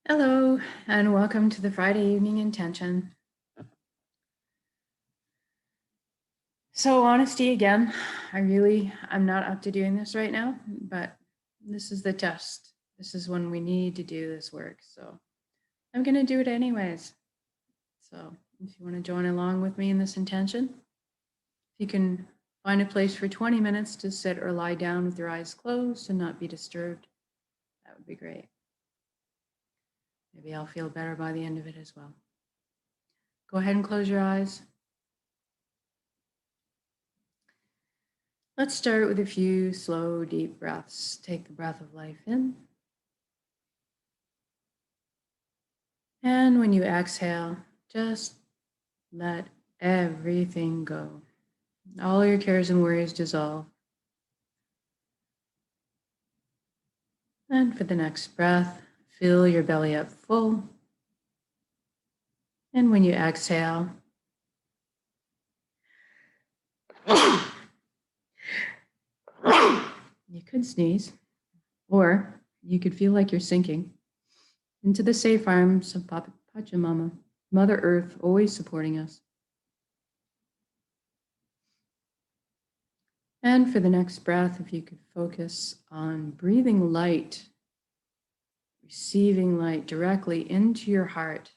Hello, and welcome to the Friday evening intention. So honesty again, I'm not up to doing this right now, but this is the test. This is when we need to do this work. So I'm going to do it anyways. So if you want to join along with me in this intention, if you can find a place for 20 minutes to sit or lie down with your eyes closed and not be disturbed, that would be great. Maybe I'll feel better by the end of it as well. Go ahead and close your eyes. Let's start with a few slow, deep breaths. Take the breath of life in. And when you exhale, just let everything go. All your cares and worries dissolve. And for the next breath, fill your belly up full. And when you exhale, you could sneeze, or you could feel like you're sinking into the safe arms of Papa Pachamama, Mother Earth, always supporting us. And for the next breath, if you could focus on breathing light, receiving light directly into your heart,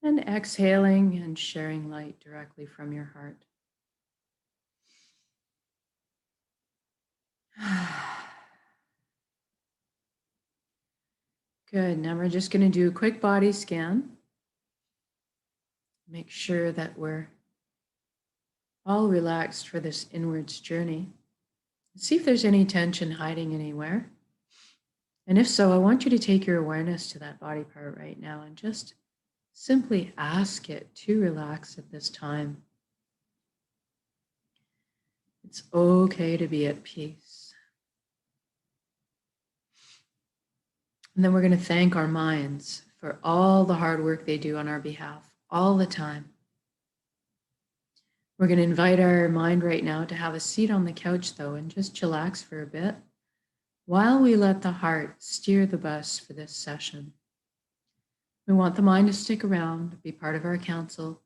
and exhaling and sharing light directly from your heart. Good. Now we're just going to do a quick body scan. Make sure that we're all relaxed for this inwards journey. See if there's any tension hiding anywhere. And if so, I want you to take your awareness to that body part right now and just simply ask it to relax at this time. It's okay to be at peace. And then we're going to thank our minds for all the hard work they do on our behalf, all the time. We're going to invite our mind right now to have a seat on the couch, though, and just chillax for a bit while we let the heart steer the bus for this session. We want the mind to stick around, be part of our council,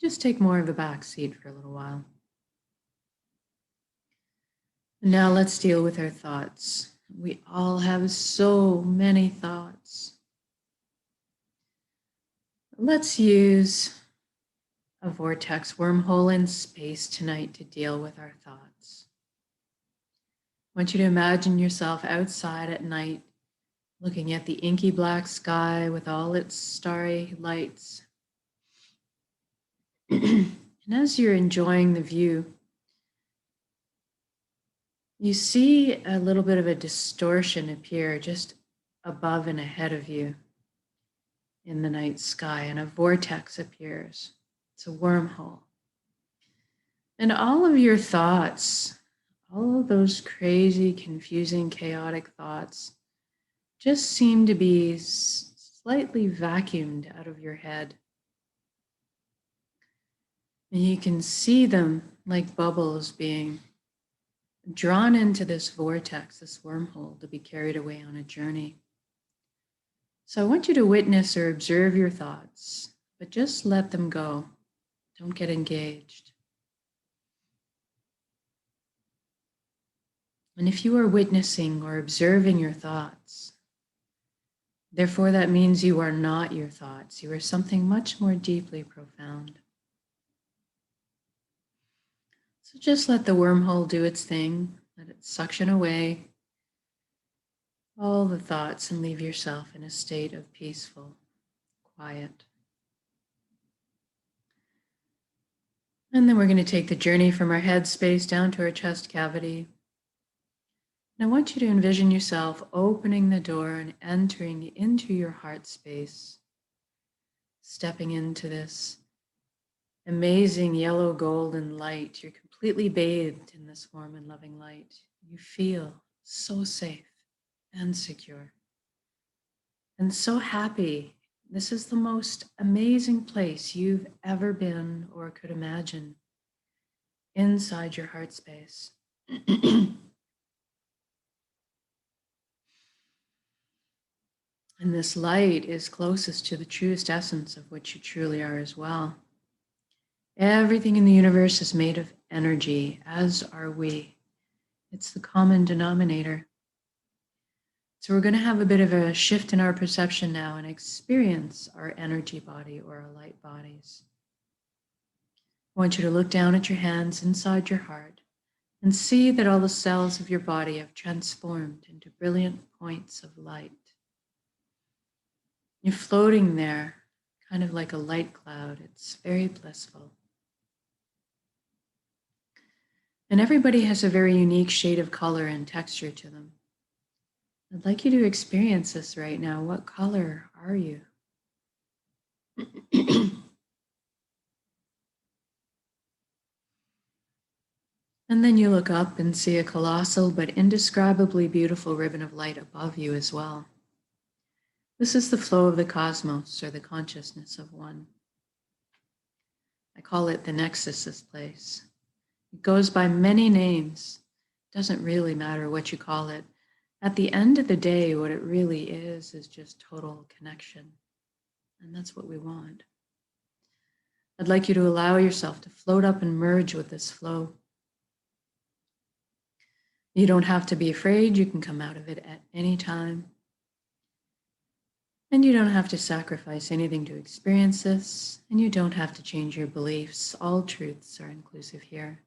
just take more of the back seat for a little while. And now let's deal with our thoughts. We all have so many thoughts. Let's use a vortex wormhole in space tonight to deal with our thoughts. I want you to imagine yourself outside at night, looking at the inky black sky with all its starry lights. And as you're enjoying the view, you see a little bit of a distortion appear just above and ahead of you in the night sky, and a vortex appears. It's a wormhole. And all of your thoughts, all of those crazy, confusing, chaotic thoughts just seem to be slightly vacuumed out of your head. And you can see them like bubbles being drawn into this vortex, this wormhole, to be carried away on a journey. So I want you to witness or observe your thoughts, but just let them go. Don't get engaged. And if you are witnessing or observing your thoughts, therefore that means you are not your thoughts. You are something much more deeply profound. So just let the wormhole do its thing. Let it suction away all the thoughts and leave yourself in a state of peaceful quiet. And then we're going to take the journey from our head space down to our chest cavity. And I want you to envision yourself opening the door and entering into your heart space, stepping into this amazing yellow golden light. You're completely bathed in this warm and loving light. You feel so safe and secure and so happy. This is the most amazing place you've ever been or could imagine, inside your heart space. And this light is closest to the truest essence of what you truly are as well. Everything in the universe is made of energy, as are we. It's the common denominator. So we're going to have a bit of a shift in our perception now and experience our energy body or our light bodies. I want you to look down at your hands inside your heart and see that all the cells of your body have transformed into brilliant points of light. You're floating there, kind of like a light cloud. It's very blissful. And everybody has a very unique shade of color and texture to them. I'd like you to experience this right now. What color are you? And then you look up and see a colossal but indescribably beautiful ribbon of light above you as well. This is the flow of the cosmos, or the consciousness of one. I call it the nexus place. It goes by many names. It doesn't really matter what you call it. At the end of the day, what it really is just total connection. And that's what we want. I'd like you to allow yourself to float up and merge with this flow. You don't have to be afraid. You can come out of it at any time. And you don't have to sacrifice anything to experience this. And you don't have to change your beliefs. All truths are inclusive here.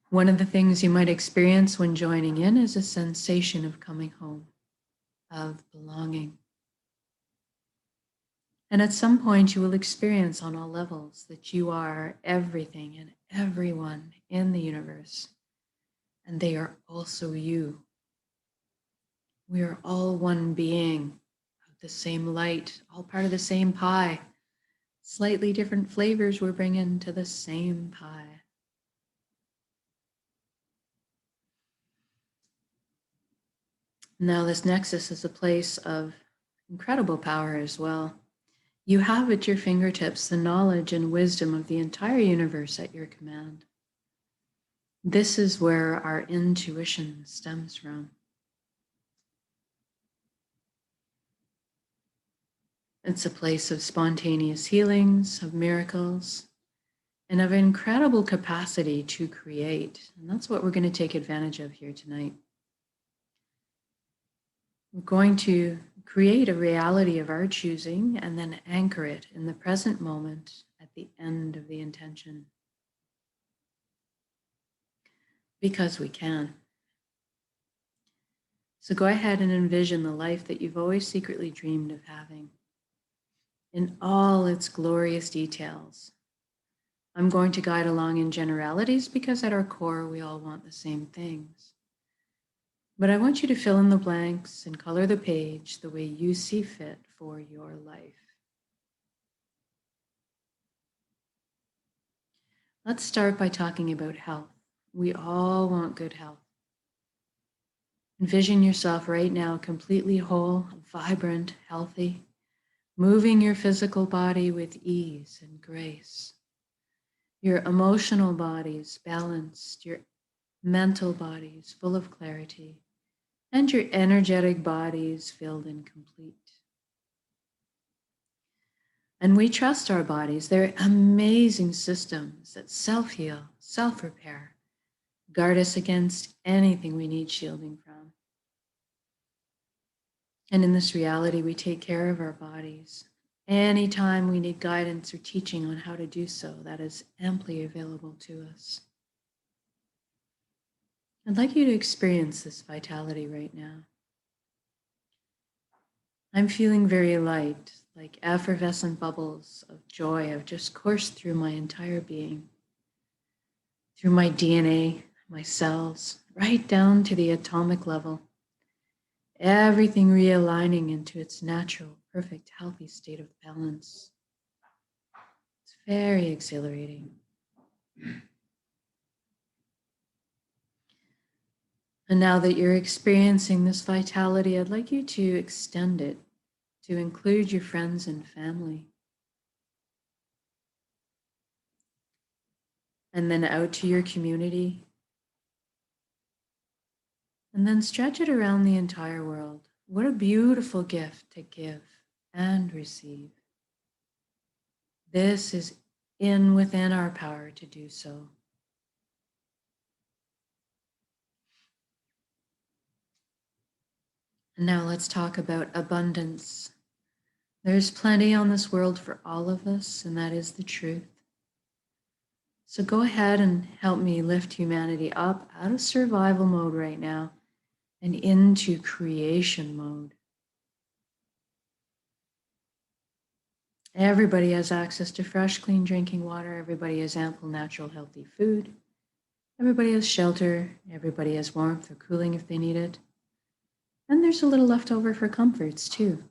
One of the things you might experience when joining in is a sensation of coming home, of belonging. And at some point you will experience on all levels that you are everything and everyone in the universe. And they are also you. We are all one being of the same light, all part of the same pie. Slightly different flavors we're bringing to the same pie. Now this nexus is a place of incredible power as well. You have at your fingertips the knowledge and wisdom of the entire universe at your command. This is where our intuition stems from. It's a place of spontaneous healings, of miracles, and of incredible capacity to create. And that's what we're going to take advantage of here tonight. We're going to create a reality of our choosing and then anchor it in the present moment at the end of the intention. Because we can. So go ahead and envision the life that you've always secretly dreamed of having, in all its glorious details. I'm going to guide along in generalities because at our core, we all want the same things. But I want you to fill in the blanks and color the page the way you see fit for your life. Let's start by talking about health. We all want good health. Envision yourself right now completely whole, vibrant, healthy, moving your physical body with ease and grace. Your emotional body is balanced, your mental body is full of clarity, and your energetic body is filled and complete. And we trust our bodies. They're amazing systems that self-heal, self-repair, guard us against anything we need shielding from. And in this reality, we take care of our bodies. Anytime we need guidance or teaching on how to do so, that is amply available to us. I'd like you to experience this vitality right now. I'm feeling very light, like effervescent bubbles of joy have just coursed through my entire being, through my DNA, my cells, right down to the atomic level. Everything realigning into its natural, perfect, healthy state of balance. It's very exhilarating. And now that you're experiencing this vitality, I'd like you to extend it to include your friends and family. And then out to your community. And then stretch it around the entire world. What a beautiful gift to give and receive. This is within our power to do so. And now let's talk about abundance. There's plenty on this world for all of us, and that is the truth. So go ahead and help me lift humanity up out of survival mode right now and into creation mode. Everybody has access to fresh, clean drinking water. Everybody has ample, natural, healthy food. Everybody has shelter. Everybody has warmth or cooling if they need it. And there's a little left over for comforts too.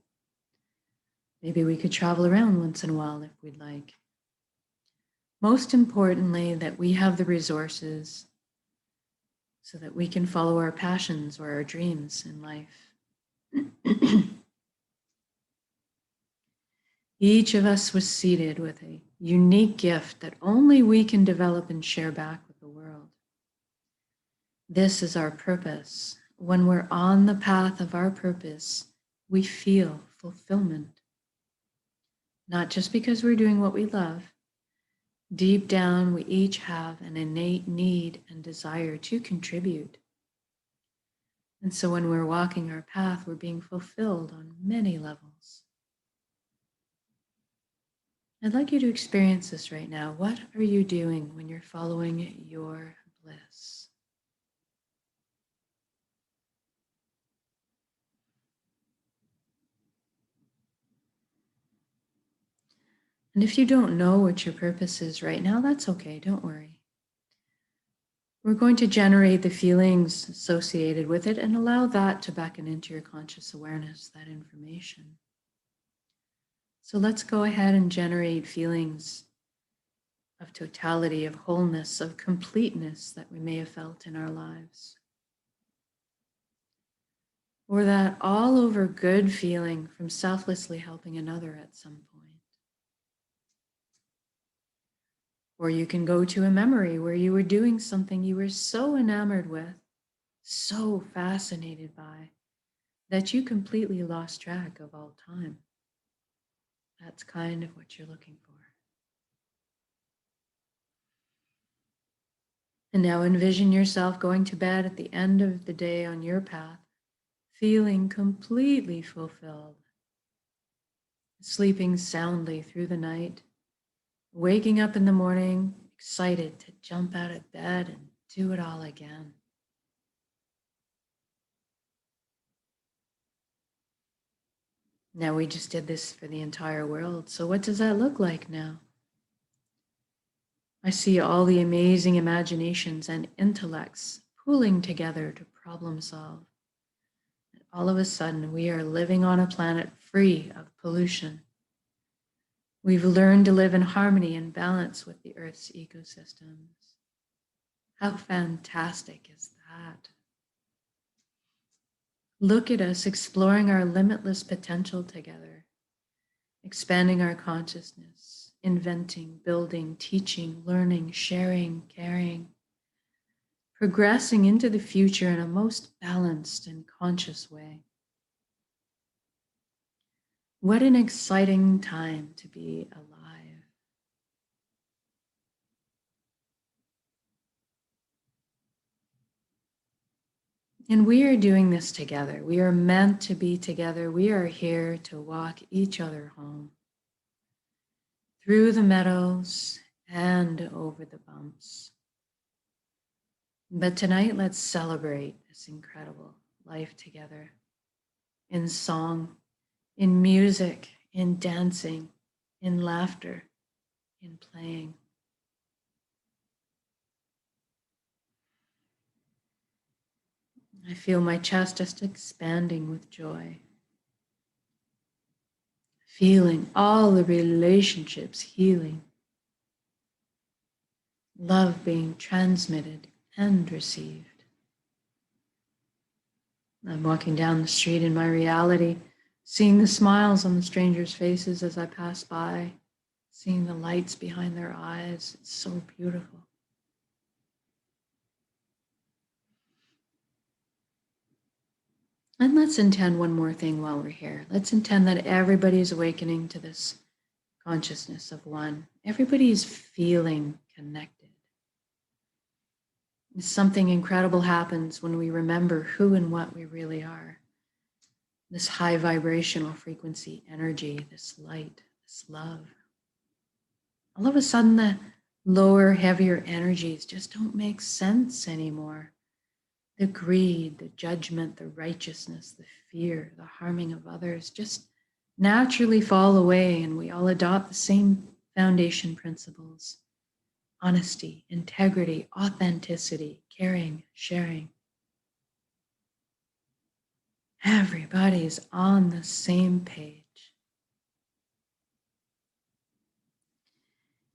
Maybe we could travel around once in a while if we'd like. Most importantly, that we have the resources so that we can follow our passions or our dreams in life. Each of us was seated with a unique gift that only we can develop and share back with the world. This is our purpose. When we're on the path of our purpose, we feel fulfillment. Not just because we're doing what we love. Deep down, we each have an innate need and desire to contribute. And so when we're walking our path, we're being fulfilled on many levels. I'd like you to experience this right now. What are you doing when you're following your bliss? And if you don't know what your purpose is right now, that's okay, don't worry. We're going to generate the feelings associated with it and allow that to beckon into your conscious awareness, that information. So let's go ahead and generate feelings of totality, of wholeness, of completeness that we may have felt in our lives. Or that all over good feeling from selflessly helping another at some point. Or you can go to a memory where you were doing something you were so enamored with, so fascinated by, that you completely lost track of all time. That's kind of what you're looking for. And now envision yourself going to bed at the end of the day on your path, feeling completely fulfilled, sleeping soundly through the night, waking up in the morning, excited to jump out of bed and do it all again. Now we just did this for the entire world. So what does that look like now? I see all the amazing imaginations and intellects pooling together to problem solve. And all of a sudden, we are living on a planet free of pollution. We've learned to live in harmony and balance with the Earth's ecosystems. How fantastic is that? Look at us exploring our limitless potential together, expanding our consciousness, inventing, building, teaching, learning, sharing, caring, progressing into the future in a most balanced and conscious way. What an exciting time to be alive. And we are doing this together. We are meant to be together. We are here to walk each other home through the meadows and over the bumps. But tonight, let's celebrate this incredible life together in song, in music, in dancing, in laughter, in playing. I feel my chest just expanding with joy, feeling all the relationships healing, love being transmitted and received. I'm walking down the street in my reality, seeing the smiles on the strangers' faces as I pass by, seeing the lights behind their eyes. It's so beautiful. And let's intend one more thing while we're here. Let's intend that everybody is awakening to this consciousness of one. Everybody is feeling connected. Something incredible happens when we remember who and what we really are. This high vibrational frequency energy, this light, this love. All of a sudden, the lower, heavier energies just don't make sense anymore. The greed, the judgment, the righteousness, the fear, the harming of others just naturally fall away, and we all adopt the same foundation principles: honesty, integrity, authenticity, caring, sharing. Everybody's on the same page.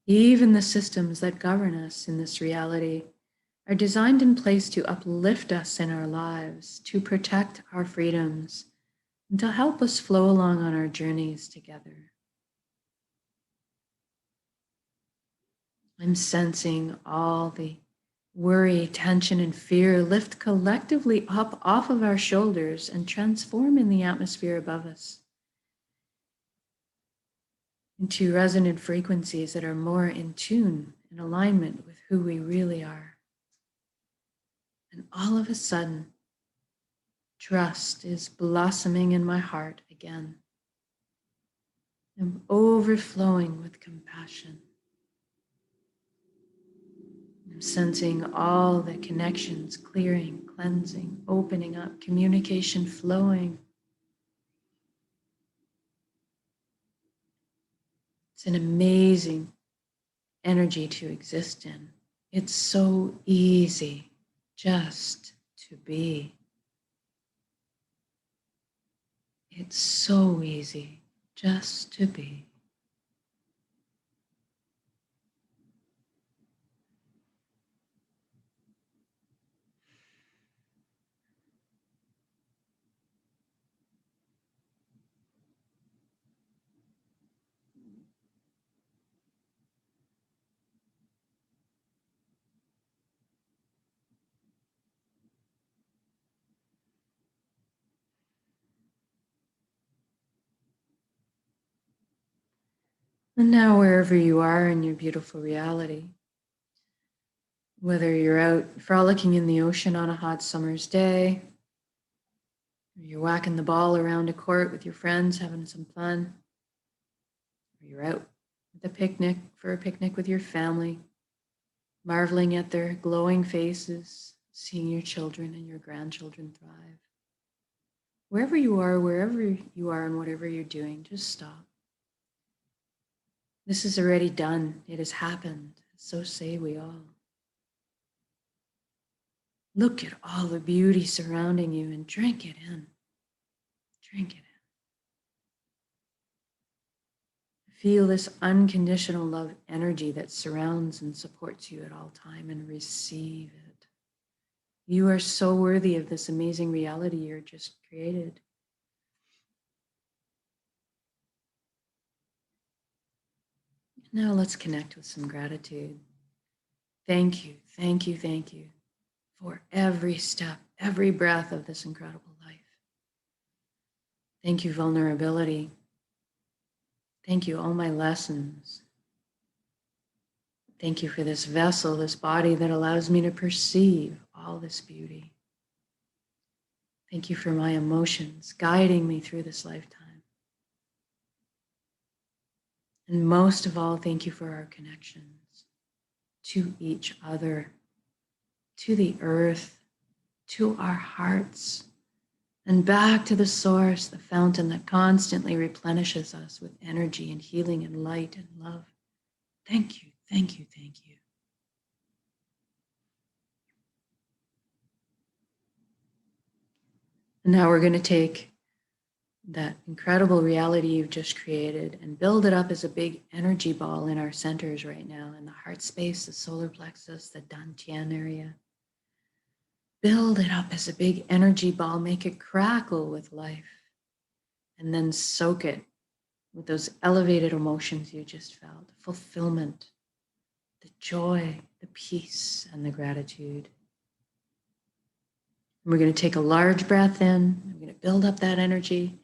Even the systems that govern us in this reality are designed in place to uplift us in our lives, to protect our freedoms, and to help us flow along on our journeys together. I'm sensing all the worry, tension, and fear lift collectively up off of our shoulders and transform in the atmosphere above us into resonant frequencies that are more in tune, in alignment with who we really are. And all of a sudden, trust is blossoming in my heart again. I'm overflowing with compassion. I'm sensing all the connections clearing, cleansing, opening up, communication flowing. It's an amazing energy to exist in. It's so easy just to be. It's so easy just to be. And now, wherever you are in your beautiful reality, whether you're out frolicking in the ocean on a hot summer's day, or you're whacking the ball around a court with your friends having some fun, or you're out at a picnic with your family, marveling at their glowing faces, seeing your children and your grandchildren thrive. Wherever you are and whatever you're doing, just stop. This is already done. It has happened. So say we all. Look at all the beauty surrounding you and drink it in. Drink it in. Feel this unconditional love energy that surrounds and supports you at all time, and receive it. You are so worthy of this amazing reality you're just created. Now let's connect with some gratitude. Thank you, thank you, thank you for every step, every breath of this incredible life. Thank you, vulnerability. Thank you, all my lessons. Thank you for this vessel, this body that allows me to perceive all this beauty. Thank you for my emotions guiding me through this lifetime. And most of all, thank you for our connections to each other, to the earth, to our hearts, and back to the source, the fountain that constantly replenishes us with energy and healing and light and love. Thank you, thank you, thank you. And now we're going to take that incredible reality you've just created and build it up as a big energy ball in our centers right now, in the heart space, the solar plexus, the dantian area. Build it up as a big energy ball, make it crackle with life, and then soak it with those elevated emotions you just felt: fulfillment, the joy, the peace, and the gratitude. And we're going to take a large breath in. We're going to build up that energy.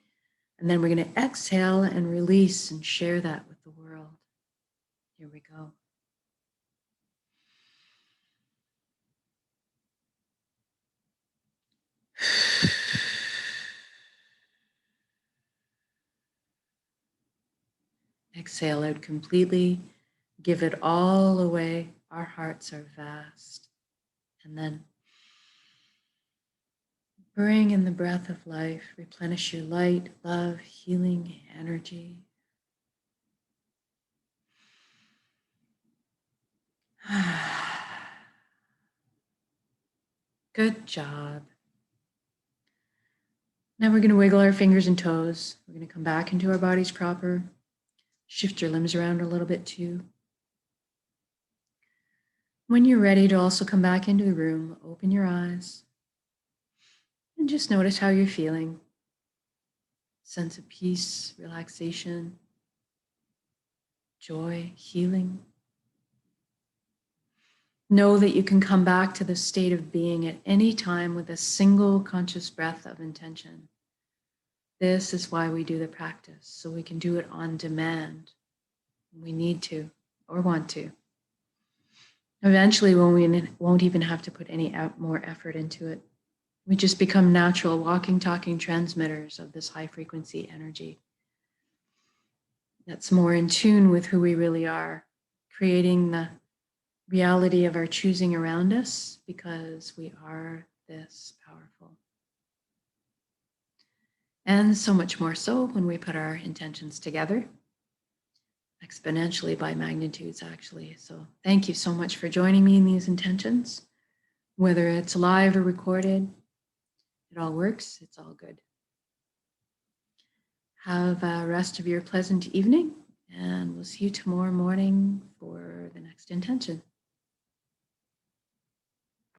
And then we're going to exhale and release and share that with the world. Here we go. Exhale out completely. Give it all away. Our hearts are vast. And then bring in the breath of life. Replenish your light, love, healing, energy. Good job. Now we're going to wiggle our fingers and toes. We're going to come back into our bodies proper. Shift your limbs around a little bit too. When you're ready to also come back into the room, open your eyes and just notice how you're feeling. Sense of peace, relaxation, joy, healing. Know that you can come back to the state of being at any time with a single conscious breath of intention. This is why we do the practice, so we can do it on demand when we need to or want to. Eventually, when we won't even have to put any more effort into it, we just become natural walking, talking transmitters of this high frequency energy that's more in tune with who we really are, creating the reality of our choosing around us because we are this powerful. And so much more so when we put our intentions together, exponentially by magnitudes, actually. So thank you so much for joining me in these intentions. Whether it's live or recorded, it all works. It's all good. Have a rest of your pleasant evening, and we'll see you tomorrow morning for the next intention.